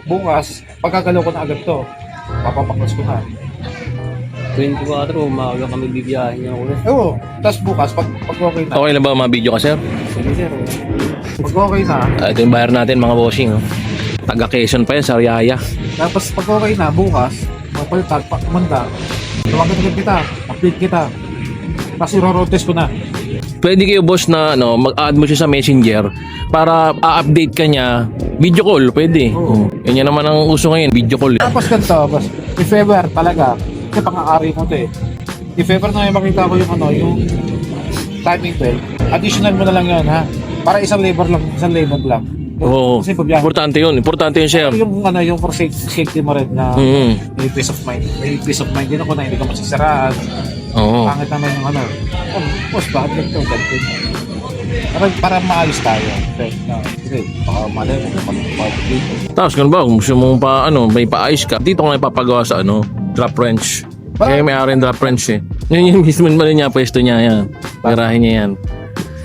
bukas, pagkagalaw ko na agad to, papapaklas ko na. 24, umaga kami bibiyahin niya ulit. Oo, tapos bukas, pag okay na, Okay na ba mga video ka, sir? Sige sir. pag okay na, Ito yung bayar natin mga bossing. Oh. Taga Quezon pa yan, Sariaya. tapos pag okay na, bukas, magpalitan, kumanda, tawagan agad kita, update kita. Tapos i-road test ko na. Pwede kayo boss na mag-add mo siya sa Messenger para a-update ka niya. Video call, pwede. Oo. Yan naman ang uso ngayon, video call. Tapos ganito, boss, if ever talaga, kasi pang-aari mo to eh. If ever na makita ko yung timing bell, additional mo na lang yun, ha? Para isang labor lang. Oo. Kasi pagbiyahe. Importante yun, sir. Yung for safety mo rin na may peace of mind. May peace of mind din ako na hindi ka masisiraan. Oo. Pangit naman yung boss, bakit ganito? Para maayos tayo. Okay, baka mali mo dito. Tapos ganun ba, kung gusto mong may paayos ka, dito nga ipapagawa sa drop wrench. Kaya may ari drop wrench eh. Yun yung mismo man niya, pwesto niya yan. Garahe niya yan.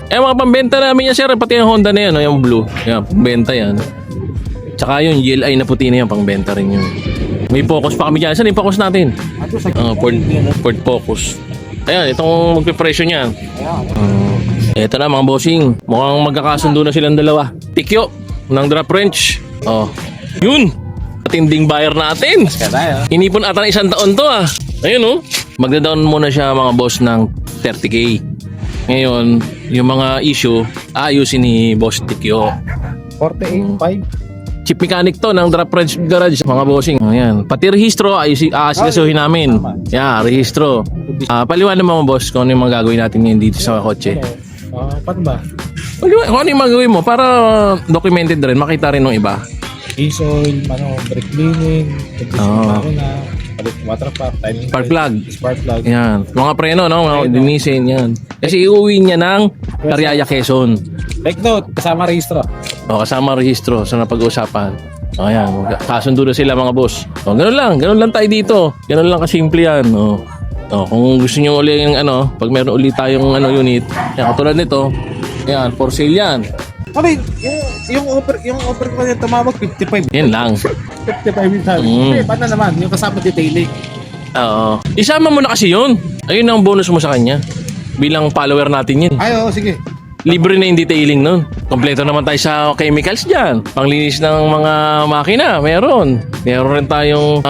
Mga pambenta namin yan, sir. Pati yung Honda na yan, yung blue. Yan, pambenta yan. Tsaka yung GLI na puti na yan, pangbenta rin yun. May focus pa kami dyan. Saan yung focus natin? Ford Focus. Ayan, itong magpipresyo niyan. Ito na mga bossing. Mukhang magkakasundo na silang dalawa. Tikyo ng drop wrench. Yun. Matinding buyer natin. Inipon ata ng 1 taon to ah. Ayun magda-down muna siya mga boss ng 30K. Ngayon, yung mga issue, ayusin ni Boss Tikyo. 48.5. Chief mechanic to ng drop wrench garage mga bossing. Ayan. Pati rehistro, aasikasuhin namin. Yeah, rehistro. Paliwanag mga boss kung ano yung mga gagawin natin ngayon dito sa kotse. Paano ba? Kung ano yung magagawin mo para documented rin, makita rin ng iba. Case oil, brake cleaning, makina, palit water pump, timing Spark belt, plug. spark plug. Yan. Mga preno, mga linisin yan. Kasi iuwi niya ng Sariaya, Quezon. Take note, kasama rehistro. Kasama rehistro sa napag-uusapan. Ayan, kasundo na sila mga boss. Ganun lang tayo dito. Ganun lang kasimple yan. Kung gusto niyo uli yung pag meron uli tayong unit, yan, katulad nito, yan, for sale yan. Yung offer ko niya tumawag 55. Yan lang. 55 yung sabi. Paano naman? Yung kasama detailing. Oo. Isama mo na kasi yun. Ayun ang bonus mo sa kanya. Bilang follower natin yun. Ay, sige. Libre na yung detailing nun. Kompleto naman tayo sa chemicals dyan. Panglinis ng mga makina, meron. Meron rin tayong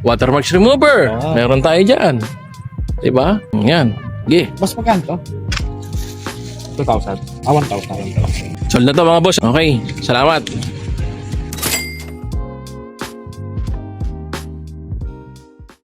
watermarks remover. Meron tayo dyan. Diba? Yan. Sige. Mas magkano to? 2,000. 1,000. Sold na to mga boss. Okay. Salamat.